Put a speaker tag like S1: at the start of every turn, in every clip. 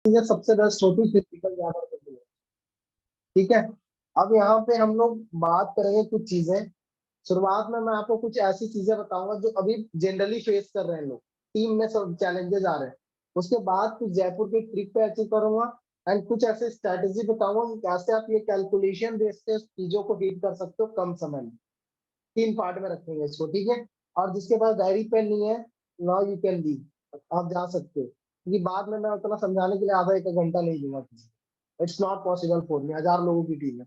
S1: चीजें सबसे बेस्ट होती है फिजिकल ज्यादा होती है। ठीक है। अब यहाँ पे हम लोग बात करेंगे कुछ चीजें। शुरुआत में मैं आपको कुछ ऐसी चीजें बताऊंगा जो अभी जनरली फेस कर रहे हैं लोग, टीम में सब चैलेंजेस आ रहे हैं। उसके बाद कुछ जयपुर के ट्रिक पे अचीव करूंगा एंड कुछ ऐसे स्ट्रैटेजी बताऊंगा कि कैसे आप ये कैलकुलेशन बेस पे चीजों को डील कर सकते हो कम समय में। 3 पार्ट में रखेंगे इसको, ठीक है। और जिसके पास डायरी पेन नहीं है, नाउ यू कैन लीव, आप जा सकते हो, क्योंकि बाद में मैं उतना समझाने के लिए आधा एक घंटा नहीं दूंगा किसी। It's not possible for me, 1000 लोगों की टीम है।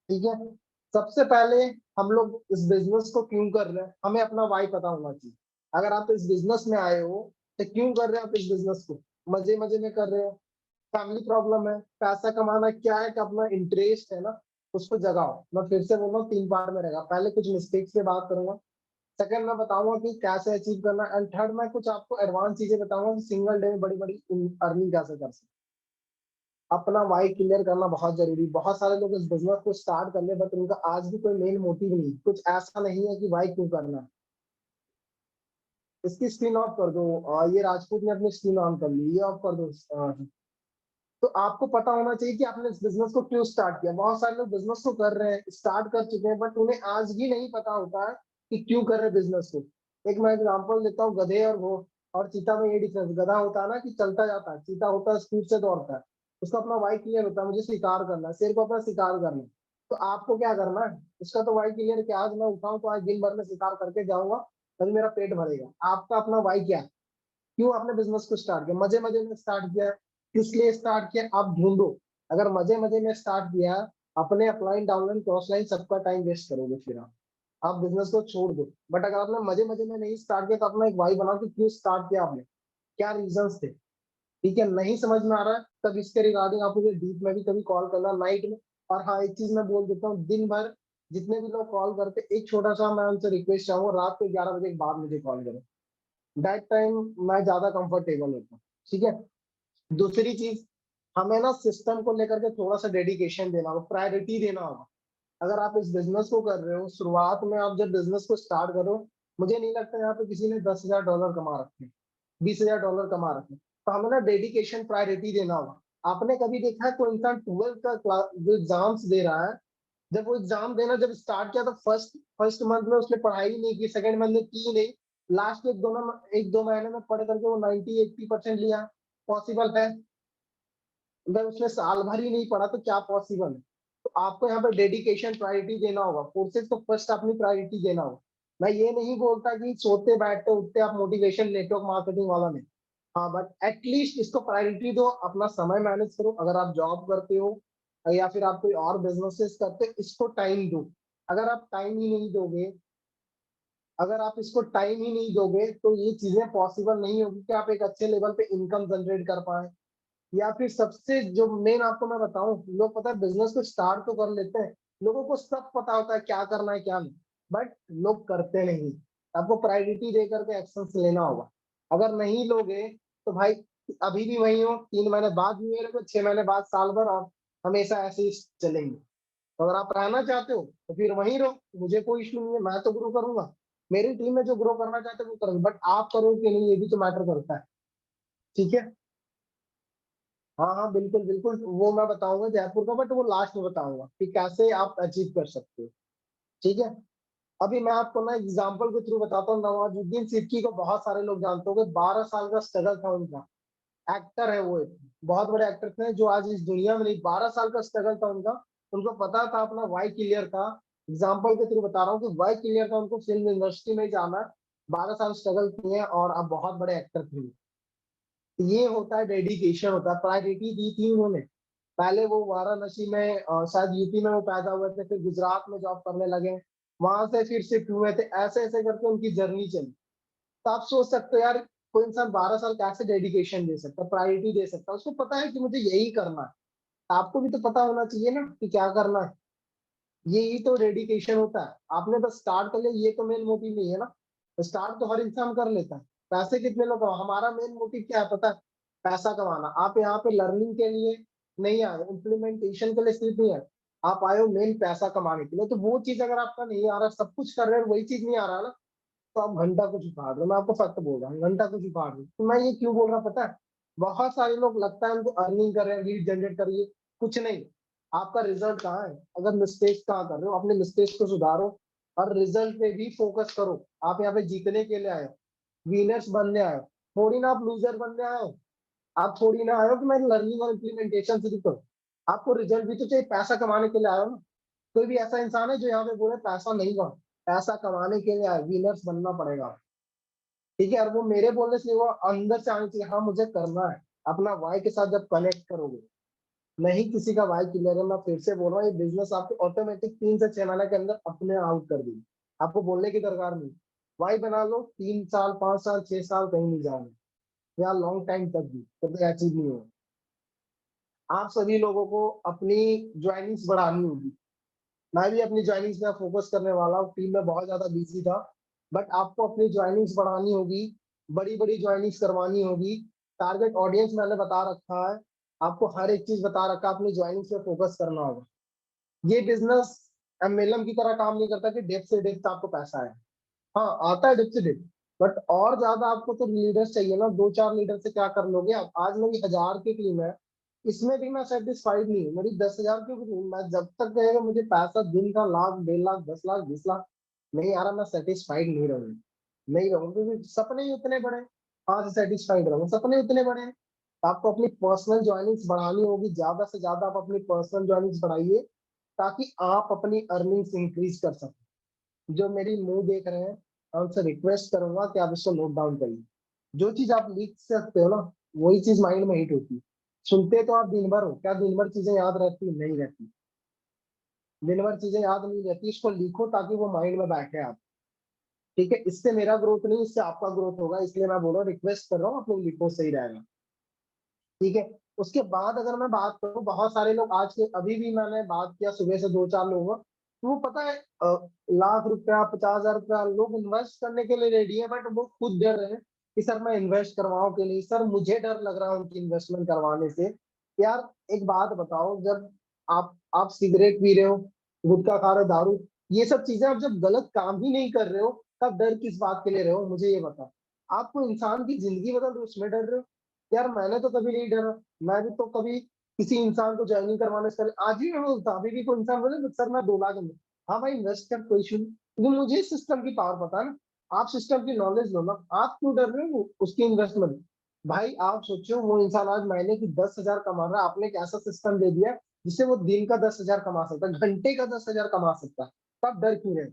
S1: ठीक है। सबसे पहले हम लोग इस बिजनेस को क्यों कर रहे हैं, हमें अपना वाई पता होना चाहिए। अगर आप इस बिजनेस में आए हो तो क्यों कर रहे हो आप इस बिजनेस को? मजे मजे में कर रहे हो, फैमिली प्रॉब्लम है, पैसा कमाना क्या है, कि अपना इंटरेस्ट है ना, उसको जगाओ। मैं फिर से बोल रहा हूँ, 3 पार्ट में रहेगा। पहले कुछ मिस्टेक्स से बात करूंगा, सेकंड मैं बताऊंगा कि कैसे अचीव करना, एंड थर्ड मैं कुछ आपको एडवांस चीजें बताऊंगा कि सिंगल डे में बड़ी बड़ी अर्निंग कैसे कर सकते। अपना वाई क्लियर करना बहुत जरूरी। बहुत सारे लोग इस बिजनेस को स्टार्ट कर ले बट उनका आज भी कोई मेन मोटिव नहीं, कुछ ऐसा नहीं है कि वाई क्यों करना है। इसकी स्क्रीन ऑफ कर दो। ये राजपूत ने अपनी स्क्रीन ऑन कर ली, ये ऑफ कर दो। तो आपको पता होना चाहिए कि आपने इस बिजनेस को क्यों स्टार्ट किया। बहुत सारे लोग बिजनेस को कर रहे हैं, स्टार्ट कर चुके हैं, बट उन्हें आज भी नहीं पता होता है कि क्यों कर रहे बिजनेस को। एक मैं एग्जांपल देता हूँ, गधे और वो और चीता में ये डिफरेंस। गधा होता है ना कि चलता जाता है, चीता होता है स्पीड से दौड़ता है। उसका अपना वाई क्लियर होता है, मुझे शिकार करना है, शेर को अपना शिकार करना है। तो आपको क्या करना है, उसका तो वाई क्लियर कि आज मैं उठाऊं तो आज दिन भर में शिकार करके जाऊंगा, तभी मेरा पेट भरेगा। आपका अपना वाई क्या है, क्यों आपने बिजनेस को स्टार्ट किया? मजे मजे में स्टार्ट किया, किस लिए स्टार्ट किया, आप ढूंढो। अगर मजे मजे में स्टार्ट किया, अपने अपलाइन डाउनलाइन क्रॉस लाइन सबका टाइम वेस्ट करोगे, फिर आप बिजनेस को छोड़ दो। बट अगर आपने मजे मजे में नहीं स्टार्ट किया तो अपना एक वाई बनाओ कि क्यों स्टार्ट किया आपने, क्या रीजंस थे। ठीक है, नहीं समझ में आ रहा है तब इसके रिगार्डिंग आप मुझे डीप में भी कभी कॉल करना, नाइट में। और हाँ, एक चीज मैं बोल देता हूँ, दिन भर जितने भी लोग कॉल करते, एक छोटा सा मैं उनसे रिक्वेस्ट चाहूंगा, रात को 11 बजे के बाद मुझे कॉल करें। दैट टाइम मैं ज्यादा कंफर्टेबल होता हूँ। ठीक है। दूसरी चीज, हमें ना सिस्टम को लेकर के थोड़ा सा डेडिकेशन देना होगा, प्रायोरिटी देना होगा। अगर आप इस बिजनेस को कर रहे हो, शुरुआत में आप जब बिजनेस को स्टार्ट करो, मुझे नहीं लगता यहाँ पे किसी ने $10,000 कमा रखे हैं, $20,000 कमा रखे हैं। तो हमें ना डेडिकेशन प्रायोरिटी देना होगा। आपने कभी देखा है कोई इंसान 12th का जो एग्जाम्स दे रहा है, जब वो एग्जाम देना जब स्टार्ट किया तो फर्स्ट फर्स्ट मंथ में उसने पढ़ाई नहीं की, सेकंड मंथ में की नहीं, लास्ट एक दो महीने में पढ़ करके वो 90-80% लिया। पॉसिबल है? अगर उसने साल भर ही नहीं पढ़ा तो क्या पॉसिबल है? तो आपको यहाँ पर डेडिकेशन प्रायोरिटी देना होगा, कोर्सेज को फर्स्ट अपनी प्रायोरिटी देना होगा। मैं ये नहीं बोलता कि सोते बैठते उठते आप मोटिवेशन नेटवर्क मार्केटिंग वाला नहीं। हाँ, बट एटलीस्ट इसको प्रायोरिटी दो, अपना समय मैनेज करो। अगर आप जॉब करते हो या फिर आप कोई और बिजनेसेस करते हो, इसको टाइम दो। अगर आप टाइम ही नहीं दोगे, अगर आप इसको टाइम ही नहीं दोगे तो ये चीजें पॉसिबल नहीं होगी कि आप एक अच्छे लेवल पे इनकम जनरेट कर पाए। या फिर सबसे जो मेन आपको मैं बताऊं, लोग पता है बिजनेस को स्टार्ट तो कर लेते हैं, लोगों को सब पता होता है क्या करना है क्या नहीं, बट लोग करते नहीं। आपको प्रायोरिटी दे करके एक्शन लेना होगा। अगर नहीं लोगे तो भाई अभी भी वही हो, 3 महीने बाद भी मेरे को, 6 महीने बाद, साल भर, और हमेशा ऐसे ही चलेंगे। तो अगर आप रहना चाहते हो तो फिर वहीं रहो, मुझे कोई इश्यू नहीं है, मैं तो ग्रो करूंगा। मेरी टीम में जो ग्रो करना चाहते हैं वो करेंगे, बट आप करो कि नहीं ये भी तो मैटर करता है। ठीक है। हाँ हाँ, बिल्कुल बिल्कुल, वो मैं बताऊंगा जयपुर का, बट वो लास्ट में बताऊंगा कि कैसे आप अचीव कर सकते हो। ठीक है। अभी मैं आपको ना एग्जांपल के थ्रू बताता हूँ। नवाजुद्दीन सिद्दीकी को बहुत सारे लोग जानते होंगे, 12 साल का स्ट्रगल था उनका। एक्टर है वो, एक बहुत बड़े एक्टर थे जो आज इस दुनिया में नहीं, 12 साल का स्ट्रगल था उनका। उनको पता था, अपना वाई क्लियर था। एग्जाम्पल के थ्रू बता रहा हूँ कि वाई क्लियर था, उनको फिल्म इंडस्ट्री में जाना है। 12 साल स्ट्रगल किए और अब बहुत बड़े एक्टर थे। ये होता है डेडिकेशन, होता है। प्रायोरिटी दी थी उन्होंने। पहले वो वाराणसी में शायद यूपी में वो पैदा हुए थे, फिर गुजरात में जॉब करने लगे, वहां से फिर शिफ्ट हुए थे, ऐसे ऐसे करके उनकी जर्नी चली। तो आप सोच सकते हो यार, कोई इंसान 12 साल कैसे डेडिकेशन दे सकता है, प्रायोरिटी दे सकता है, उसको पता है कि मुझे यही करना है। आपको भी तो पता होना चाहिए ना कि क्या करना है। यही तो डेडिकेशन होता है। आपने बस स्टार्ट कर लिया, ये तो मेन मोटिव नहीं है ना। स्टार्ट तो हर इंसान कर लेता है। पैसे कितने लोग हमारा मेन मोटिव क्या है पता है? पैसा कमाना। आप यहाँ पे लर्निंग के लिए नहीं आए, इम्प्लीमेंटेशन के लिए सिर्फ नहीं आए, आप आए हो मेन पैसा कमाने के लिए। तो वो चीज अगर आपका नहीं आ रहा, सब कुछ कर रहे हैं, वही चीज नहीं आ रहा ना, तो आप घंटा कुछ उखाड़ रहे हो। मैं आपको फक्त बोल रहा हूँ, घंटा कुछ उखाड़ रहे हो। तो मैं ये क्यों बोल रहा हूँ पता है? बहुत सारे लोग लगता है उनको अर्निंग कर रहे हैं, लीड जनरेट करिए, कुछ नहीं। आपका रिजल्ट कहाँ है? अगर मिस्टेक्स कहाँ कर रहे हो, अपने मिस्टेक्स को सुधारो और रिजल्ट पे भी फोकस करो। आप यहाँ पे जीतने के लिए आए हो, विनर्स बनने आए हो, थोड़ी ना आप लूजर बनने आए हो। आप थोड़ी ना आए हो कि मैं लर्निंग और इम्प्लीमेंटेशन से करूँ। आपको रिजल्ट भी तो चाहिए, पैसा कमाने के लिए आए हो ना। कोई भी ऐसा इंसान है जो यहाँ पे बोले पैसा नहीं कमा, पैसा कमाने के लिए आए, विनर्स बनना पड़ेगा। ठीक है, और वो मेरे बोलने से वो अंदर से आनी चाहिए, हाँ मुझे करना है। अपना वाई के साथ जब कनेक्ट करोगे, नहीं किसी का वाई क्लियर है, मैं फिर से बोल रहा हूँ, ये बिजनेस आपको ऑटोमेटिक 3 से 6 महीने के अंदर अपने आउट कर देगी। आपको बोलने की दरकार नहीं। वाई बना लो, 3 साल 5 साल 6 साल कहीं नहीं जाओगे, या लॉन्ग टाइम तक भी कभी अचीव नहीं होगा। आप सभी लोगों को अपनी ज्वाइनिंग्स बढ़ानी होगी। मैं भी अपनी ज्वाइनिंग्स में फोकस करने वाला हूँ, टीम में बहुत ज्यादा बिजी था। बट आपको अपनी ज्वाइनिंग्स बढ़ानी होगी, बड़ी बड़ी ज्वाइनिंग्स करवानी होगी। टारगेट ऑडियंस मैंने बता रखा है, आपको हर एक चीज बता रखा है, अपनी ज्वाइनिंग्स पे फोकस करना होगा। ये बिजनेस एमएलएम की तरह काम नहीं करता कि डेप्थ से डेप्थ आपको पैसा है। हाँ आता है डेप्थ से डेप्थ, बट और ज्यादा आपको तो लीडर्स चाहिए ना। 2 4 लीडर से क्या कर लोगे आप? आज मेरी 1000 की टीम है, इसमें भी मैं सेटिस्फाइड नहीं हूँ। मेरी 10,000 की टीम, मैं जब तक कहेगा मुझे पैसा दिन का लाख 1.5 लाख 10 लाख 20 लाख नहीं आ रहा, मैं सेटिस्फाइड नहीं रहूंगा। नहीं रहूंगा क्योंकि सपने ही उतने बड़े हैं। कहाँ से सेटिस्फाइड रहूंगा? सपने उतने बड़े हैं। आपको अपनी पर्सनल ज्वाइनिंग्स बढ़ानी होगी, ज्यादा से ज्यादा आप अपनी पर्सनल ज्वाइनिंग्स बढ़ाइए, ताकि आप अपनी अर्निंग्स इंक्रीज कर सकें। जो मेरी मुंह देख रहे हैं, मैं उनसे रिक्वेस्ट करूंगा कि आप इसको नोट डाउन करिए। जो चीज आप लिख सकते हो ना, वही चीज माइंड में हिट होती है। सुनते तो आप दिन भर हो, क्या दिन भर चीजें याद रहती? नहीं रहती। दिन भर चीजें याद नहीं रहती, इसको लिखो ताकि वो माइंड में बैठे आप। ठीक है, इससे मेरा ग्रोथ नहीं, इससे आपका ग्रोथ होगा, इसलिए मैं बोल रहा हूँ, रिक्वेस्ट कर रहा हूँ, आप लोग लिखो, सही रहेगा। ठीक है। उसके बाद अगर मैं बात करूं, बहुत सारे लोग आज के, अभी भी मैंने बात किया सुबह से 2 4 लोगों, तो वो पता है लाख रुपया 50,000 रुपया लोग इन्वेस्ट करने के लिए रेडी है, बट वो खुद डर रहे हैं कि सर मैं इन्वेस्ट करवाऊं कि नहीं, सर मुझे डर लग रहा है उनकी इन्वेस्टमेंट करवाने से। यार एक बात बताओ, जब आप सिगरेट पी रहे हो, गुटखा खा रहे हो, दारू, ये सब चीजें आप जब गलत काम ही नहीं कर रहे हो, तब डर किस बात के लिए रहे हो? मुझे ये बताओ। आपको इंसान की जिंदगी बदल रही है, उसमें डर रहे हो? यार मैंने तो कभी नहीं डरा। मैं भी तो कभी किसी इंसान को ज्वाइनिंग करवाने से पहले, आज भी मैं बोलता, अभी भी कोई इंसान बोले सर मैं 2 लाख हाँ भाई इन्वेस्ट कर, कोई इशू नहीं, क्योंकि मुझे सिस्टम की पावर पता है ना। आप सिस्टम की नॉलेज लो ना, आप क्यों डर रहे हो उसकी इन्वेस्टमेंट? भाई आप सोचो, वो इंसान आज महीने की 10,000 कमा रहा है, आपने एक ऐसा सिस्टम दे दिया जिससे वो दिन का 10,000 कमा सकता है, घंटे का 10,000 कमा सकता है। तब डर क्यों रहे?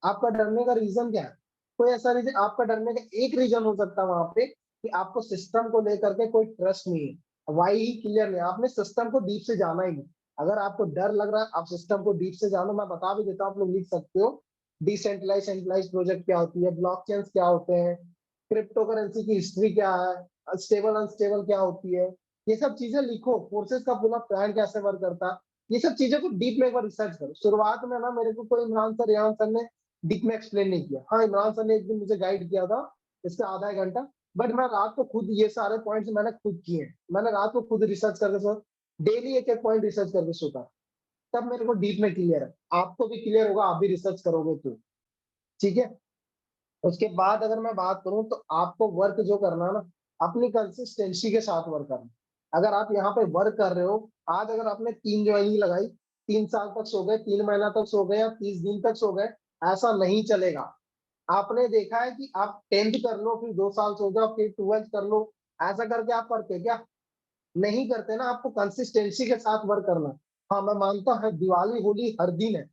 S1: आपका डरने का रीजन क्या है? कोई ऐसा रीजन? आपका डरने का एक रीजन हो सकता है वहां पे कि आपको सिस्टम को लेकर के कोई ट्रस्ट नहीं है, वाई ही क्लियर नहीं, आपने सिस्टम को डीप से जाना ही नहीं। अगर आपको डर लग रहा है, आप सिस्टम को डीप से जानो, मैं बता भी देता हूँ, आप लोग लिख सकते हो। डिसेंट्रलाइज सेंट्रलाइज प्रोजेक्ट क्या होती है, ब्लॉकचेन्स क्या होते हैं, क्रिप्टो करेंसी की हिस्ट्री क्या है, स्टेबल अनस्टेबल क्या होती है, ये सब चीजें लिखो। फोर्सेस का पूरा प्लान कैसे वर्क करता है, ये सब चीजों को डीप में एक बार रिसर्च करो। शुरुआत में ना मेरे को कोई इमरान सर, रेहान सर ने डीप में एक्सप्लेन नहीं किया। हाँ इमरान सर ने एक दिन मुझे गाइड किया था, इसका आधा 1 घंटा। बट मैं रात को खुद ये सारे पॉइंट्स मैंने खुद किए हैं। मैंने रात को खुद रिसर्च करके सो, डेली एक एक पॉइंट रिसर्च करके सोता, तब मेरे को डीप में क्लियर है। आपको भी क्लियर होगा, आप भी रिसर्च करोगे तो। ठीक है। उसके बाद अगर मैं बात करूं, तो आपको वर्क जो करना है ना, अपनी कंसिस्टेंसी के साथ वर्क करना। अगर आप यहाँ पे वर्क कर रहे हो, आज अगर आपने 3 ज्वाइनिंग लगाई, 3 साल तक सो गए, 3 महीना तक सो गए, या 30 दिन तक सो गए, ऐसा नहीं चलेगा। आपने देखा है कि आप 10th कर लो, फिर 2 साल सो जाओ, फिर 12th कर लो, ऐसा करके आप करते क्या? नहीं करते ना। आपको कंसिस्टेंसी के साथ वर्क करना। हाँ मैं मानता हूँ दिवाली होली हर दिन है,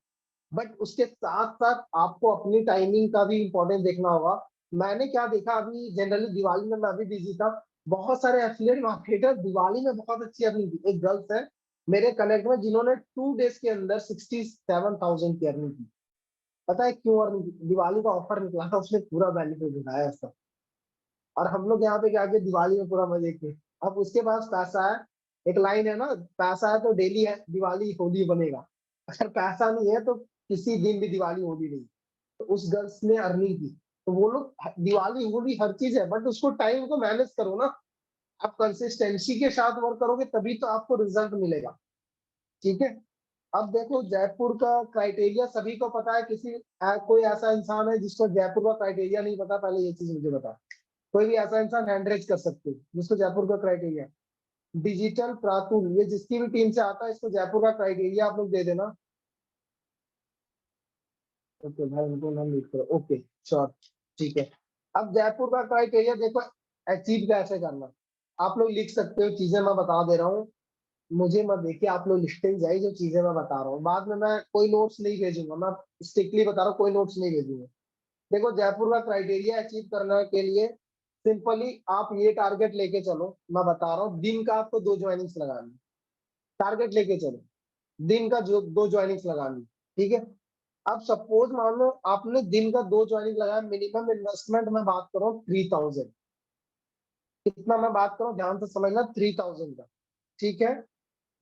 S1: बट उसके साथ साथ आपको अपनी टाइमिंग का भी इम्पोर्टेंस देखना होगा। मैंने क्या देखा, अभी जनरली दिवाली में मैं अभी बिजी था, बहुत सारे एफिलिएट मार्केटर दिवाली में बहुत अच्छी अर्निंग की। एक गर्ल्स है मेरे कनेक्ट में, जिन्होंने 2 डेज के अंदर 67,000 की अर्निंग की। पता है क्यों अर्निंग की? दिवाली का ऑफर निकला था, उसने पूरा बेनिफिट उठाया उसका। और हम लोग यहाँ पे क्या किए, दिवाली में पूरा मजे किए। अब उसके पास पैसा है, एक लाइन है ना, पैसा है तो डेली है दिवाली होली बनेगा, अगर पैसा नहीं है तो किसी दिन भी दिवाली होली नहीं। तो उस गर्ल्स ने अर्निंग की। तो वो लोग, दिवाली होली हर चीज है, बट उसको टाइम को मैनेज करो ना। आप कंसिस्टेंसी के साथ वर्क करोगे तभी तो आपको रिजल्ट मिलेगा। ठीक है। अब देखो जयपुर का क्राइटेरिया सभी को पता है, कोई ऐसा इंसान है जिसको जयपुर का क्राइटेरिया नहीं पता? पहले ये चीज मुझे बता। कोई भी ऐसा इंसान हैंड रेज कर सकते हो जिसको जयपुर का क्राइटेरिया। डिजिटल प्रातुल, ये जिसकी भी टीम से आता है इसको जयपुर का क्राइटेरिया आप लोग दे देना। ओके भाई, उनको नाम लीड करो। ओके श्योर, ठीक है। अब जयपुर का क्राइटेरिया देखो, अचीव कैसे करना। आप लोग लिख सकते हो, चीजें मैं बता दे रहा हूँ। मुझे मत देखिए, आप लोग लिखते जाइए जो चीजें मैं बता रहा हूँ। बाद में मैं कोई नोट्स नहीं भेजूंगा, मैं स्ट्रिक्टली बता रहा हूँ, कोई नोट्स नहीं भेजूंगा। देखो, जयपुर का क्राइटेरिया अचीव करने के लिए सिंपली आप ये टारगेट लेके चलो। मैं बता रहा हूँ, दिन का आपको 2 ज्वाइनिंग्स लगानी। टारगेट लेके चलो, दिन का जो 2 ज्वाइनिंग्स लगानी। ठीक है। अब सपोज मान लो आपने दिन का 2 ज्वाइनिंग लगाया, मिनिमम इन्वेस्टमेंट मैं बात कर रहा हूँ 3000। कितना मैं बात कर रहा हूँ, ध्यान से समझना, 3000 का। ठीक है।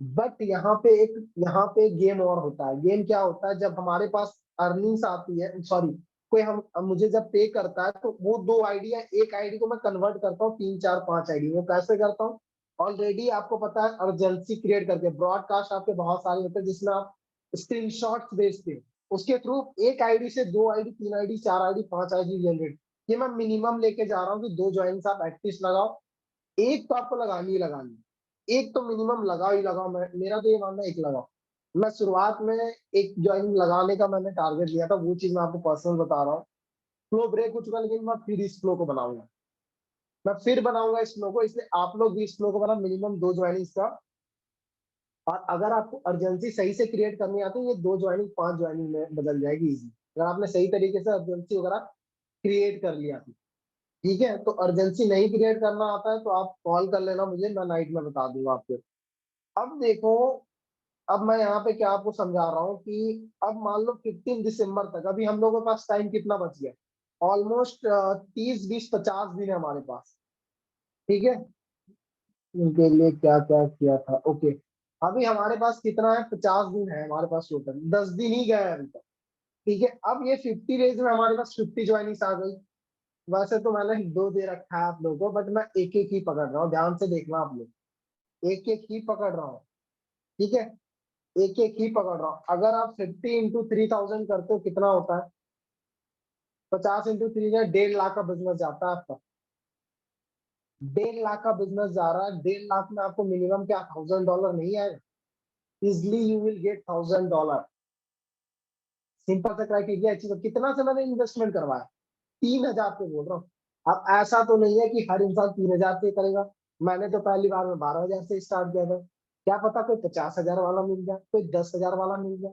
S1: बट यहाँ पे गेम और होता है। गेम क्या होता है, जब हमारे पास अर्निंग्स आती है, सॉरी, कोई हम मुझे जब पे करता है तो वो 2 आईडी है, एक आईडी को मैं कन्वर्ट करता हूँ 3 4 5 आईडी में। कैसे करता हूँ, ऑलरेडी आपको पता है, अर्जेंसी क्रिएट करके ब्रॉडकास्ट आपके बहुत सारे होते हैं जिसमें आप स्क्रीनशॉट्स भेजते हैं। उसके थ्रू एक आईडी से 2 ID, 3 ID, 4 ID, 5 ID generate. ये मैं मिनिमम लेके जा रहा हूँ कि 2 ज्वाइंस आप एटलीस्ट लगाओ। एक तो आपको लगानी ही लगानी, एक तो मिनिमम लगाओ ही लगाओ। मेरा तो ये मानना है, एक लगाओ। मैं शुरुआत में एक ज्वाइनिंग लगाने का मैंने टारगेट लिया था, वो चीज मैं आपको पर्सनल बता रहा हूँ। फ्लो ब्रेक हो चुका, लेकिन मैं फिर इस फ्लो को बनाऊंगा। मैं फिर बनाऊंगा इस फ्लो को, इसलिए आप लोग भी इस फ्लो को बना, मिनिमम 2 ज्वाइनिंग का। और अगर आपको अर्जेंसी सही से क्रिएट करनी आती है, ये 2 ज्वाइनिंग 5 ज्वाइनिंग में बदल जाएगी इजी, अगर आपने सही तरीके से अर्जेंसी वगैरह क्रिएट कर लिया। ठीक है। तो अर्जेंसी नहीं क्रिएट करना आता है तो आप कॉल कर लेना मुझे, मैं नाइट में बता दूंगा आपको। अब देखो, अब मैं यहाँ पे क्या आपको समझा रहा हूँ कि अब मान लो 15 दिसंबर तक अभी हम लोगों के पास टाइम कितना बच गया। ऑलमोस्ट 30 20 50 दिन है हमारे पास। ठीक है। इनके लिए क्या क्या किया था, ओके। अभी हमारे पास कितना है, 50 दिन है हमारे पास टोटल, 10 दिन ही गए हैं अभी तक। ठीक है। अब ये 50 डेज में हमारे पास 50 ज्वाइनिंग्स आ गई। वैसे तो मैंने 2 दे रखा है आप लोगों को, बट मैं एक एक ही पकड़ रहा हूँ, ध्यान से देखना आप लोग। एक एक ही पकड़ रहा हूँ। ठीक है। एक एक ही पकड़ रहा हूँ। अगर आप 50 × 3000 करते हो कितना होता है, 50 × 3 है, 1.5 लाख का बिजनेस जाता है आपका। 1.5 लाख का बिजनेस जा रहा है, 1.5 लाख में आपको मिनिमम क्या $1000 नहीं आएगा। Easily you will gate $1000। Simple सा क्राइटेरिया अचीव। कितना से मैंने इन्वेस्टमेंट करवाया, 3000 पे बोल रहा हूँ। अब ऐसा तो नहीं है कि हर इंसान 3000 पे करेगा। मैंने तो पहली बार में 12,000 से स्टार्ट किया था। क्या पता कोई 50,000 वाला मिल जाए, कोई 10,000 वाला मिल जाए।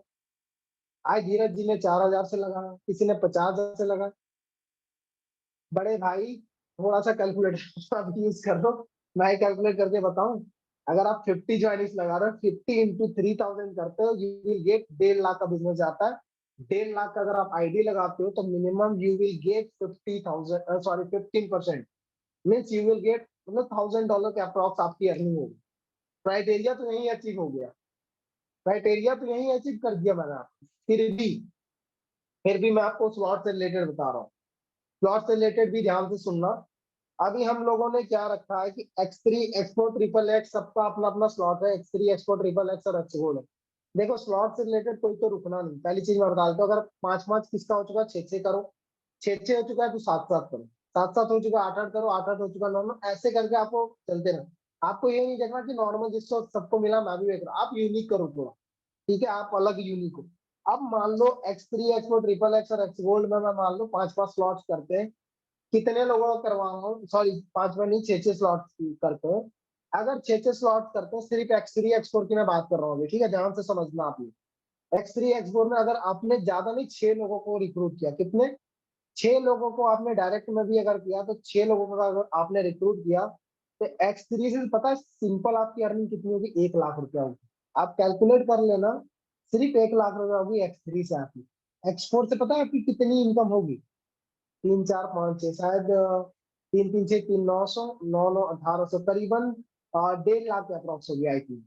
S1: आज धीरज जी ने 4,000 से लगाया, किसी ने 50,000 से लगाया। बड़े भाई, थोड़ा सा कैलकुलेटर आप यूज कर दो, मैं कैलकुलेट करके बताऊं। अगर आप 50 ज्वाइनिंग्स लगा रहे हो, 50 × 3000 करते हो, यू विल गेट 1.5 लाख का बिजनेस जाता है। 1.5 लाख का अगर आप आईडी लगाते हो तो minimum you will gate 50,000, sorry 15%। Means you will gate, मतलब $1000 के अप्रॉक्स आपकी अर्निंग होगी। क्राइटेरिया तो यही अचीव हो गया। क्राइटेरिया तो यही अचीव कर दिया मैंने आपको। फिर भी मैं आपको स्लॉट से रिलेटेड बता रहा हूँ। स्लॉट से रिलेटेड भी ध्यान से सुनना। अभी हम लोगों ने क्या रखा है कि X3 X4 ट्रिपल एक्स सबका अपना अपना स्लॉट है। X3 X4 ट्रिपल एक्स और X गोल्ड है। देखो, स्लॉट से रिलेटेड कोई तो रुकना नहीं। पहली चीज मैं बता देता हूँ, अगर 5 5 किसका हो चुका है, 6 6 करो। 6 6 हो चुका है तो 7 7 करो। 7 7 हो चुका है, 8 8 करो। 8 8 हो चुका है, 9 9, ऐसे करके आपको चलते रहो। आपको ये नहीं देखना कि नॉर्मल जिसको सबको मिला मैं भी देख रहा हूँ। आप यूनिक करो थोड़ा। ठीक है, आप अलग यूनिक हो। अब मान लो X3 X4 ट्रिपल एक्स और X गोल्ड में मैं मान लो 5 5 स्लॉट्स करते हैं। कितने लोगों का करवाऊंगा, सॉरी 5 में नहीं, 6 6 स्लॉट करते हैं। अगर 6 6 स्लॉट करते हैं, सिर्फ X3 X4 की मैं बात कर रहा हूँ अभी, ठीक है, ध्यान से समझना आप ये। X3 X4 में अगर आपने ज्यादा नहीं 6 लोगों को रिक्रूट किया, कितने, 6 लोगों को आपने डायरेक्ट में भी अगर किया तो 6 लोगों को अगर आपने रिक्रूट किया तो X3 से पता है सिंपल आपकी अर्निंग कितनी होगी, 1 लाख रुपया होगी। आप कैलकुलेट कर लेना, सिर्फ 1 लाख रुपया होगी X3 से आपकी। X4 से पता है आपकी कितनी इनकम होगी, 3 4 5 6 शायद, 3 3 6 3 900, 9 9 1800, करीबन 1.5 लाख के अप्रॉक्स होगी आई थिंक।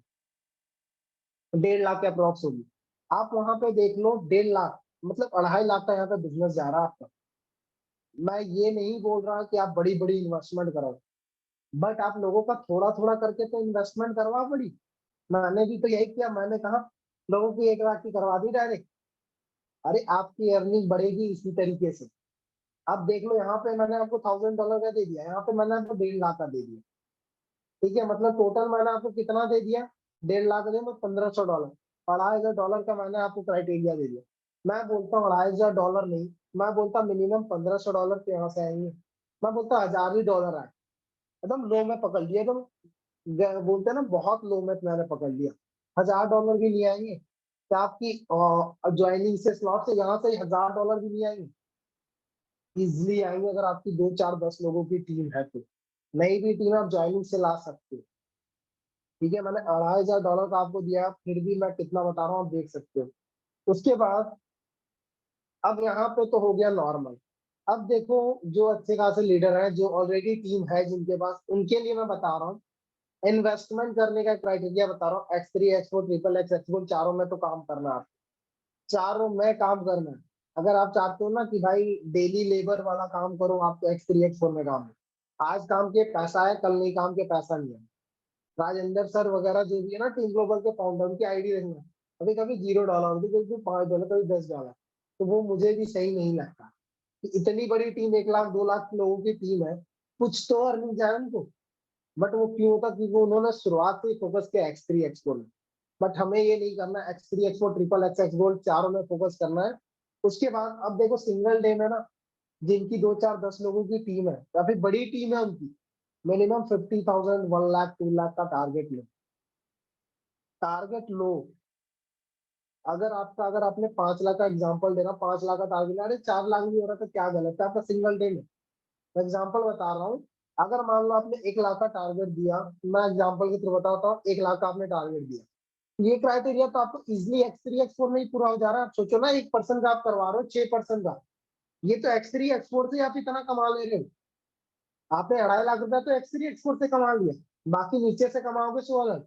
S1: 1.5 लाख के अप्रॉक्स होगी। आप वहां पे देख लो, 1.5 लाख मतलब 2.5 लाख का यहाँ पे बिजनेस जा रहा है आपका। मैं ये नहीं बोल रहा कि आप बड़ी बड़ी इन्वेस्टमेंट करो, बट आप लोगों का थोड़ा थोड़ा करके तो इन्वेस्टमेंट करवा पड़ी। मैंने भी तो यही किया, मैंने कहा लोगों की 1 लाख की करवा दी डायरेक्ट। अरे आपकी अर्निंग बढ़ेगी इसी तरीके से। अब देख लो, यहाँ पे मैंने आपको $1000 का दे दिया, यहाँ पे मैंने आपको 1.5 लाख का दे दिया। ठीक है, मतलब टोटल मैंने आपको कितना दे दिया, 1.5 लाख दे, मैं $1500, $2500 का मैंने आपको क्राइटेरिया दे दिया। मैं बोलता हूँ $2500 नहीं, मैं बोलता मिनिमम $1500 तो यहाँ से आएंगे। मैं बोलता $1000 आए, एकदम लो में पकड़ लिया एकदम, बोलते हैं ना बहुत लो में मैंने पकड़ लिया। $1000 भी नहीं आएंगे, क्या आपकी ज्वाइनिंग से स्लॉट से यहाँ से $1000 भी नहीं आएंगे? इजिली आएंगे, अगर आपकी 2 4 10 लोगों की टीम है तो। नई भी टीम आप ज्वाइनिंग से ला सकते हो। ठीक है, मैंने $2500 का आपको दिया, फिर भी मैं कितना बता रहा हूँ आप देख सकते हो। उसके बाद अब यहाँ पे तो हो गया नॉर्मल। अब देखो, जो अच्छे खासे लीडर हैं, जो ऑलरेडी टीम है जिनके पास, उनके लिए मैं बता रहा हूँ इन्वेस्टमेंट करने का क्राइटेरिया बता रहा हूँ। X3 X4 triple X X4 चारों में तो काम करना है, चारों में काम करना है। अगर आप चाहते हो ना कि भाई डेली लेबर वाला काम करो, आपको X3 X4 में काम है। आज काम के पैसा है, कल नहीं काम के पैसा नहीं है। राजेंद्र सर वगैरह जो भी है ना टीम ग्लोबल के फाउंडर, उनकी आईडी देखना, कभी कभी $0, कभी कभी $5, कभी $10। तो वो मुझे भी सही नहीं लगता कि इतनी बड़ी टीम, 1 लाख 2 लाख लोगों की टीम है, कुछ तो अर्निंग जाए उनको। बट वो क्यों होता, क्योंकि उन्होंने शुरुआत से फोकस किया X3 X4 में। बट हमें ये नहीं करना, X3 X4 triple X X gold चारों में फोकस करना है। उसके बाद अब देखो सिंगल डे में ना, जिनकी 2 4 10 लोगों की टीम है या फिर बड़ी टीम है उनकी, मिनिमम 50,000 1 लाख 2 लाख का टारगेट लो। टारगेट लो। अगर आपने 5 लाख का एग्जाम्पल देना, 5 लाख का टारगेट, अरे 4 लाख भी हो रहा था, क्या गलत है आपका सिंगल डे में? मैं एग्जाम्पल बता रहा हूँ। अगर मान लो आपने 1 लाख का टारगेट दिया, मैं एग्जाम्पल के थ्रू बताता हूँ, 1 लाख का आपने टारगेट दिया, ये क्राइटेरिया तो आपको इजिली X3 X4 में ही पूरा हो जा रहा है। आप सोचो ना, 1% का आप करवा रहे हो 6% का, ये तो X3 X4 से आप इतना कमा ले रहे हो। आपने 2.5 लाख रुपया तो X3 X4 से कमा लिया, बाकी नीचे से कमाओगे 16,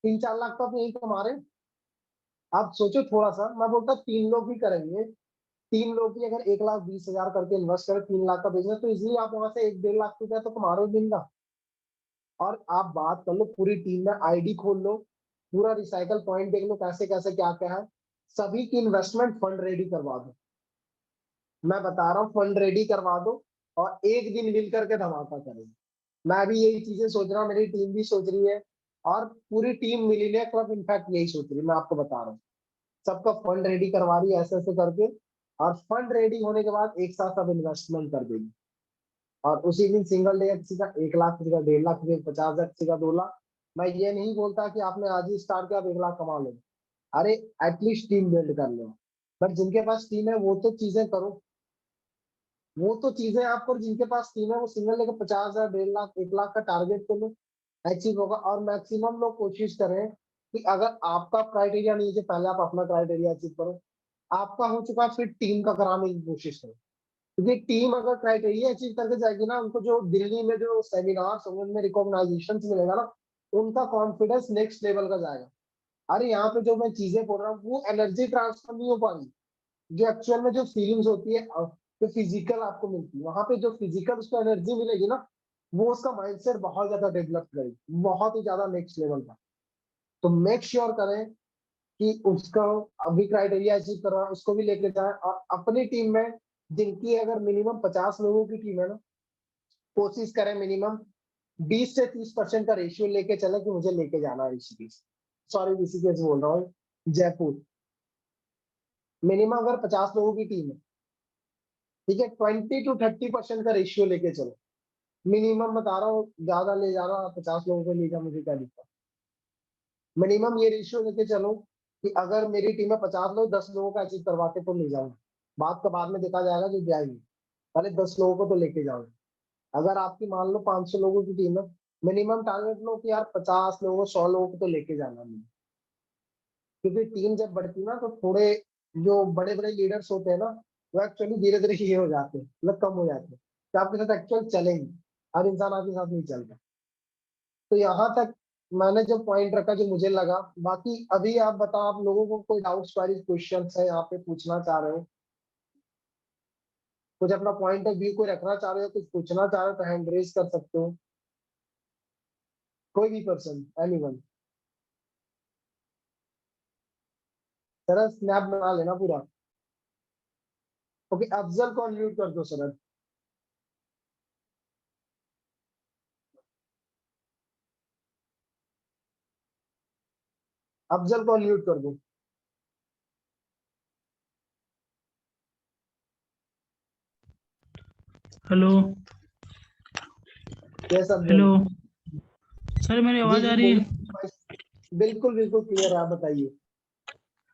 S1: 3 4 लाख तो आप यही कमा रहे हैं। आप सोचो थोड़ा सा, मैं बोलता 3 लोग भी करेंगे, 3 लोग भी अगर 1,20,000 करके इन्वेस्ट करें, 3 लाख का बिजनेस, तो इजिली आप वहां से 1 1.5 लाख रुपया तो कमा रहे हो दिन का। और आप बात कर लो पूरी टीम में, आईडी खोल लो, पूरा रिसाइकल पॉइंट देख लो, कैसे कैसे क्या क्या है, सभी की इन्वेस्टमेंट फंड रेडी करवा दो। मैं बता रहा हूँ, फंड रेडी करवा दो और एक दिन मिल करके धमाका करेंगे। मैं भी यही चीजें सोच रहा हूँ, मेरी टीम भी सोच रही है, और पूरी टीम मिलीनियर क्लब इनफैक्ट यही सोच रही है, मैं आपको बता रहा हूँ। सबका फंड रेडी करवा रही है ऐसे ऐसे करके, और फंड रेडी होने के बाद एक साथ सब इन्वेस्टमेंट कर देगी। और उसी दिन सिंगल डे किसी का 1 लाख, किसी का 1.5 लाख, किसी का 50,000, किसी का 2 लाख। मैं ये नहीं बोलता कि आपने आज ही स्टार्ट किया आप 1 लाख कमा लो। अरे एटलीस्ट टीम बिल्ड कर लो। बट जिनके पास टीम है वो तो चीजें करो, वो तो चीजें आप करो, जिनके पास टीम है वो सिंगल लेकर 50,000, 1.5 लाख 1 लाख का टारगेट कर लो, अचीव होगा। और मैक्सिमम लोग कोशिश करें कि अगर आपका क्राइटेरिया नहीं है कि पहले आप अपना क्राइटेरिया अचीव करो, आपका हो चुका फिर टीम का कराने की कोशिश करो। क्योंकि टीम अगर क्राइटेरिया अचीव करके जाएगी ना, उनको जो दिल्ली में जो सेमिनार उनमें रिकॉग्नाइजेशन मिलेगा ना, उनका कॉन्फिडेंस नेक्स्ट लेवल का जाएगा। अरे यहाँ पे जो मैं चीजें बोल रहा हूँ वो एनर्जी ट्रांसफर नहीं हो पा रही, जो एक्चुअल में जो फीलिंग्स होती है, जो फिजिकल आपको मिलती है वहां पे, जो फिजिकल उसको एनर्जी मिलेगी ना, वो उसका माइंडसेट बहुत ज्यादा डेवलप करेगी, बहुत ही ज्यादा नेक्स्ट लेवल का। तो मेक श्योर करें कि उसका अभी क्राइटेरिया अचीव कर रहा है उसको भी लेके जाए, और अपनी टीम में जिनकी अगर मिनिमम 50 लोगों की टीम है ना, कोशिश करें मिनिमम 20 से 30% का रेशियो लेके चले कि मुझे लेके जाना है ऋषिकेश, सॉरी ऋषिकेश बोल रहा हूँ, जयपुर। मिनिमम अगर 50 लोगों की टीम है, ठीक है, 20 to 30% का रेशियो लेके चलो। मिनिमम बता रहा हूँ, ज्यादा ले जा रहा, 50 लोगों को ले जा, मुझे क्या दिक्कत। मिनिमम ये रेशियो लेके चलो कि अगर मेरी टीम में 50 लोग, 10 लोगों का अचीव करवा के तो ले जाऊंगा। बात का बाद में देखा जाएगा जो जाएगी, पहले 10 लोगों को तो लेके जाऊंगा। अगर आपकी मान लो 500 लोगों की टीम है, मिनिमम टारगेट लो कि यार 50 लोगों 100 लोगों को तो लेके जाना है। क्योंकि टीम जब बढ़ती है ना, तो थोड़े जो बड़े बड़े लीडर्स होते हैं ना, वो एक्चुअली धीरे धीरे ये हो जाते हैं, मतलब कम हो जाते हैं, कि आपके साथ एक्चुअल चलेंगे। हर इंसान आपके साथ नहीं चलता। तो यहाँ तक मैंने जो पॉइंट रखा जो मुझे लगा। बाकी अभी आप बताओ, आप लोगों को कोई डाउट्स वाली क्वेश्चन है यहाँ पे पूछना चाह रहे हो, कुछ अपना पॉइंट ऑफ व्यू कोई रखना चाह रहे हो, कुछ पूछना चाह रहे हो तो हैंड रेज कर सकते हो, कोई भी पर्सन, एनीवन। सर स्नैप बना लेना पूरा। ओके, अफजल को अनम्यूट कर दो सर। अफजल को अनम्यूट कर दो।
S2: Hello.
S1: Yes Afzal.
S2: Hello sir, मेरी
S1: जी
S2: आवाज
S1: जी
S2: आ रही है?
S1: बोलिए। बिल्कुल बिल्कुल क्लियर है, आप बताइए।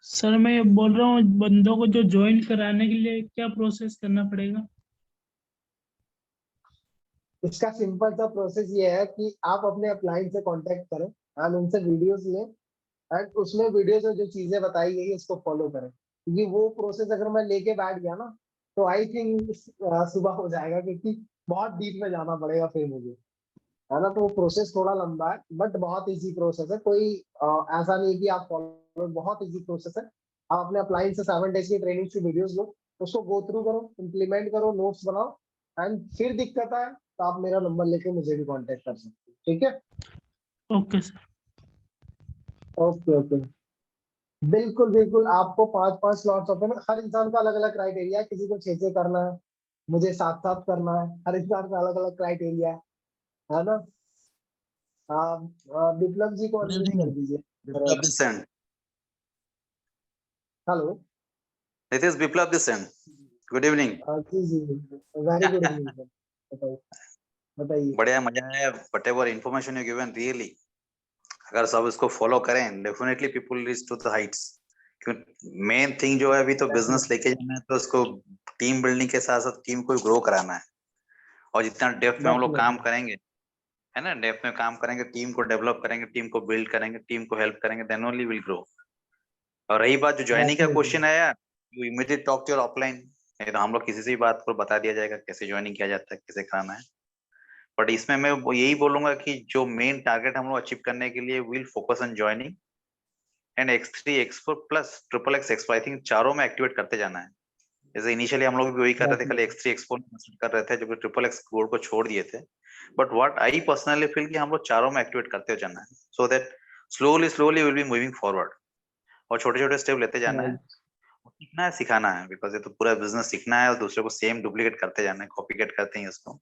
S2: सर मैं ये बोल रहा हूँ, बंदों को जो ज्वाइन कराने के लिए क्या प्रोसेस करना पड़ेगा?
S1: इसका सिंपल सा प्रोसेस ये है कि आप अपने अपलाइन से कांटेक्ट करें एंड उनसे वीडियोस लें एंड उसमें वीडियोस में जो चीजें बताई गई है उसको फॉलो करें, क्योंकि वो प्रोसेस अगर मैं लेके बैठ गया ना तो आई थिंक सुबह हो जाएगा, क्योंकि बहुत डीप में जाना पड़ेगा फिर मुझे, है ना। तो वो प्रोसेस थोड़ा लंबा है बट बहुत इजी प्रोसेस है। कोई ऐसा नहीं है कि आप फॉलो, बहुत इजी प्रोसेस है। आप अपने अपलाइन से 7 डेज की ट्रेनिंग की वीडियोस लो, उसको गो थ्रू करो, इम्प्लीमेंट करो, नोट्स बनाओ एंड फिर दिक्कत आए तो आप मेरा नंबर लेके मुझे भी कांटेक्ट कर सकते हो, ठीक है।
S2: Okay sir.
S1: Okay okay. बिल्कुल बिल्कुल, आपको 5 5 स्लॉट्स होते हैं, हर इंसान का अलग अलग क्राइटेरिया है, किसी को 6 6 करना है, मुझे 7 7 करना है, हर इंसान का अलग अलग क्राइटेरिया है ना। आप विप्लव जी को
S3: Good
S1: अनम्यूट कर
S3: evening,
S1: दीजिए।
S3: Biplab this end.
S1: Hello.
S3: It is Biplab this end. Good evening.
S1: जी जी, वेरी गुड इवनिंग सर। बताइए बताइए।
S3: बढ़िया मजा आया whatever information you given really. अगर सब इसको फॉलो करें definitely people reach to the heights. Main thing जो है अभी तो बिजनेस लेके जाना है तो उसको टीम बिल्डिंग के साथ साथ टीम को ग्रो कराना है। और जितना डेप्थ में हम लोग काम
S1: डेफिनेटली
S3: करेंगे, है ना, डेप्थ में काम करेंगे, टीम को डेवलप करेंगे, टीम को बिल्ड करेंगे, टीम को हेल्प करेंगे, देन ओनली विल ग्रो। और रही बात जो ज्वाइनिंग का
S1: डेफिनेटली।
S3: क्वेश्चन आया, you immediate talk to your offline. नहीं तो हम लोग किसी से भी बात को बता दिया जाएगा कैसे ज्वाइनिंग किया जाता है, कैसे कराना है। बट इसमें मैं यही बोलूंगा कि जो मेन टारगेट हम लोग अचीव करने के लिए will focus on joining and X3 X4 plus triple x expo, I think चारों में एक्टिवेट करते जाना है। जैसे इनिशियली हम लोग भी वही कर रहे थे, खाली
S1: डेफिनेटली
S3: X3 X4 में कर रहे थे, जब ट्रिपल एक्स बोर्ड को छोड़ दिए थे। But what I personally feel कि हम लोग चारों में एक्टिवेट करते जाना है, so that slowly slowly will be moving forward. और छोटे छोटे स्टेप लेते जाना है,
S1: राइट।
S3: सीखना है, सिखाना है, बिकॉज ये तो पूरा बिजनेस सीखना है और दूसरे को सेम डुप्लीकेट करते जाना है, कॉपी कैट करते हैं इसको।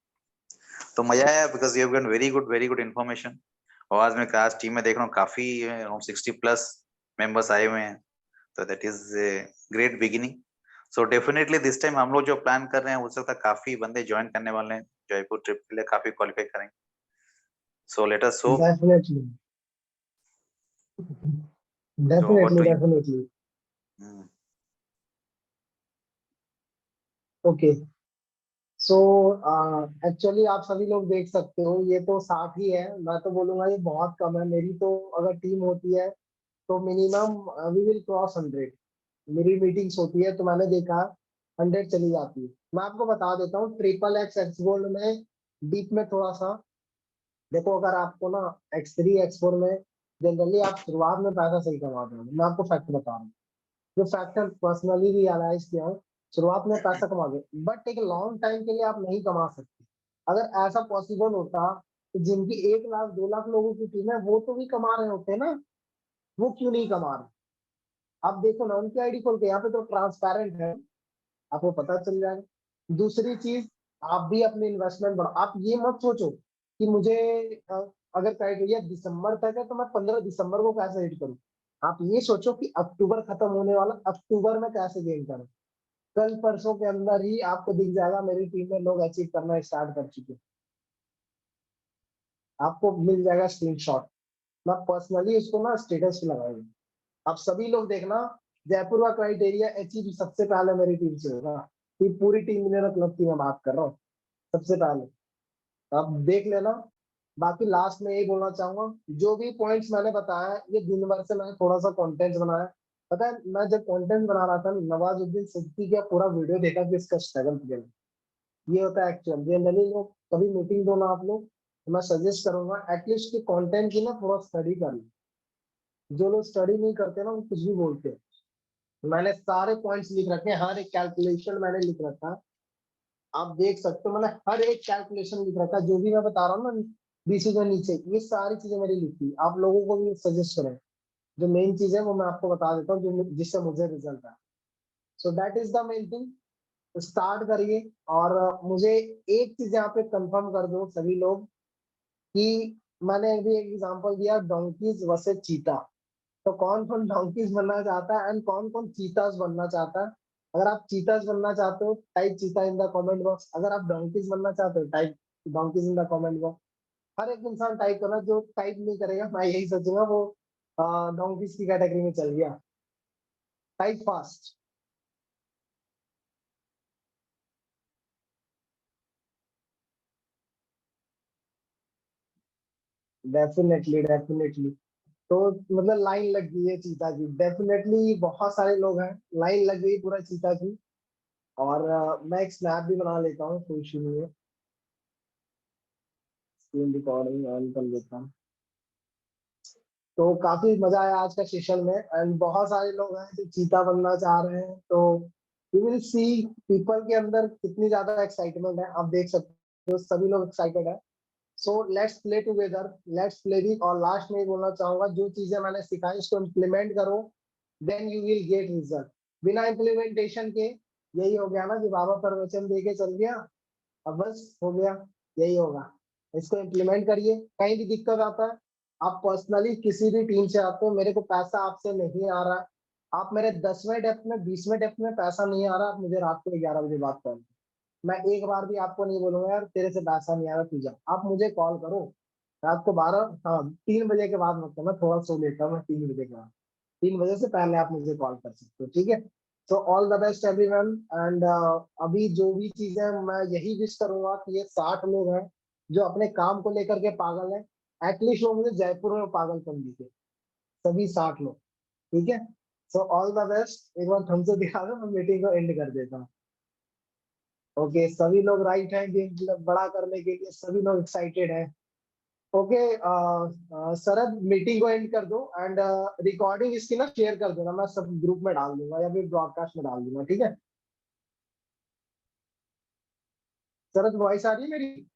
S3: तो मजा आया because you have got very good information. और आज मैं क्लास टीम में देख रहा हूँ काफी अराउंड 60+ मेंबर्स आए हुए हैं, तो that is great beginning. So definitely this time हम लोग जो प्लान कर रहे हैं हो सकता है काफी बंदे ज्वाइन करने वाले हैं, जयपुर ट्रिप के लिए काफी क्वालिफाई करेंगे। So let us hope.
S1: Definitely
S3: so over
S1: definitely
S3: to you.
S1: Definitely. Okay. So actually आप सभी लोग देख सकते हो, ये तो 60 ही है, मैं तो बोलूंगा ये बहुत कम है। मेरी तो अगर टीम होती है तो मिनिमम वी विल क्रॉस 100। मेरी मीटिंग्स होती है तो मैंने देखा 100 चली जाती है। मैं आपको बता देता हूँ, ट्रिपल एक्स एक्स गोल्ड में डीप में थोड़ा सा देखो, अगर आपको ना X3 X4 में जनरली आप शुरुआत में पैसा सही कमा दोगे। मैं आपको फैक्ट बता रहा हूँ, जो फैक्टर पर्सनली रियलाइज किया हूँ। शुरुआत में पैसा कमा गए बट एक लॉन्ग टाइम के लिए आप नहीं कमा सकते। अगर ऐसा पॉसिबल होता तो जिनकी 1 लाख 2 लाख लोगों की टीम है वो तो भी कमा रहे होते ना, वो क्यों नहीं कमा रहे। आप देखो ना उनकी आईडी खोल के, यहाँ पे तो ट्रांसपेरेंट है, आपको पता चल जाएगा। दूसरी चीज, आप भी अपने इन्वेस्टमेंट बढ़ाओ। आप ये मत सोचो कि मुझे अ, अगर क्राइटेरिया दिसंबर तक है तो मैं 15 दिसंबर को कैसे हिट करूं। आप ये सोचो कि अक्टूबर खत्म होने वाला, अक्टूबर में कैसे गेन करूं। कल परसों के अंदर ही आपको दिख जाएगा मेरी टीम में लोग अचीव करना स्टार्ट कर चुके हैं। आपको मिल जाएगा स्क्रीनशॉट। मैं पर्सनली उसको ना स्टेटस पे लगाऊंगा। आप सभी लोग देखना, जयपुर का क्राइटेरिया अचीव सबसे पहले मेरी टीम से होगा। ये पूरी टीम मेरा क्लब की मैं बात कर रहा हूँ, सबसे पहले आप देख लेना। बाकी लास्ट में यही बोलना चाहूंगा, जो भी पॉइंट्स मैंने बताया ये दिन भर से मैंने थोड़ा सा कंटेंट बनाया। पता है, मैं जब कंटेंट बना रहा था नवाजुद्दीन सिद्दीकी का पूरा वीडियो देखा कि इसका स्ट्रगल किया। ये होता है एक्चुअल। जनरली लोग कभी मीटिंग दो ना आप लोग, तो मैं सजेस्ट करूंगा एटलीस्ट कि कंटेंट की ना थोड़ा स्टडी कर लो। जो लोग स्टडी नहीं करते ना वो कुछ भी बोलते हैं। मैंने सारे पॉइंट्स लिख रखे हैं, हर एक कैलकुलेशन मैंने लिख रखा है। आप देख सकते हो मैंने हर एक कैलकुलेशन लिख रखा है, जो भी मैं बता रहा हूँ ना बीसी के नीचे, ये सारी चीजें मेरी लिखी। आप लोगों को भी सजेस्ट करें, जो मेन चीज है वो मैं आपको बता देता हूँ जो जिससे मुझे रिजल्ट है। So that is the main thing. Start करिए। और मुझे एक चीज यहाँ पे कंफर्म कर दो सभी लोग कि मैंने अभी एक एग्जांपल दिया डोंकीज वर्सेस चीता। तो कौन कौन डोंकीज बनना चाहता है एंड कौन कौन चीतास बनना चाहता है? अगर आप चीतास बनना चाहते हो टाइप चीता इन द कमेंट बॉक्स, अगर आप डोंकीज बनना चाहते हो type donkeys in the comment box. हर एक इंसान टाइप करना, जो टाइप नहीं करेगा मैं यही सोचूंगा वो डोंकीज की कैटेगरी में चल गया। Type fast. Definitely definitely. तो मतलब लाइन लग गई है चीता की, डेफिनेटली बहुत सारे लोग हैं, लाइन लग गई पूरा चीता की। और मैं एक स्नैप भी बना लेता हूँ, कोई इशू नहीं है। स्क्रीन रिकॉर्डिंग ऑन कर लेता हूँ। तो काफी मजा आया आज का सेशन में एंड बहुत सारे लोग हैं जो चीता बनना चाह रहे हैं। तो यू विल सी पीपल के अंदर कितनी ज्यादा एक्साइटमेंट है, आप देख सकते हो सभी लोग एक्साइटेड है। So let's play together, let's play the. और लास्ट में ये बोलना चाहूंगा, जो चीजें मैंने सिखाई उसको इम्प्लीमेंट करो, then you will get result. बिना इम्प्लीमेंटेशन के यही हो गया ना कि बाबा प्रवचन दे के चल गया, अब बस हो गया, यही होगा। इसको इम्प्लीमेंट करिए। कहीं भी दिक्कत आता है, आप पर्सनली किसी भी टीम से आते हो, मेरे को पैसा आपसे नहीं आ रहा है, आप मेरे 10वें डेप्थ में 20वें डेप्थ में पैसा नहीं आ रहा, आप मुझे रात को 11 बजे बात करो। मैं एक बार भी आपको नहीं बोलूंगा यार तेरे से पैसा नहीं आ रहा, तू जा। आप मुझे कॉल करो रात को 12, हाँ 3 बजे के बाद, मतलब मैं थोड़ा सो लेता हूँ, मैं 3 बजे के बाद, 3 बजे से पहले आप मुझे कॉल कर सकते हो, ठीक है। So all the best everyone. And अभी जो भी चीजें मैं यही विश करूंगा कि ये 60 लोग हैं जो अपने काम को लेकर के पागल हैं, एटलीस्ट वो मुझे जयपुर में पागल कर दीजिए, सभी 60 लोग, ठीक है। So all the best. एक बार थम्स अप दिखा दो, मैं मीटिंग को एंड कर देता हूँ। ओके, सभी लोग राइट हैं गेम बड़ा करने के लिए, सभी लोग एक्साइटेड हैं। ओके, शरद मीटिंग को एंड कर दो एंड रिकॉर्डिंग इसकी ना शेयर कर देना, मैं सब ग्रुप में डाल दूंगा या फिर ब्रॉडकास्ट में डाल दूंगा, ठीक है। शरद वॉइस आ रही है मेरी?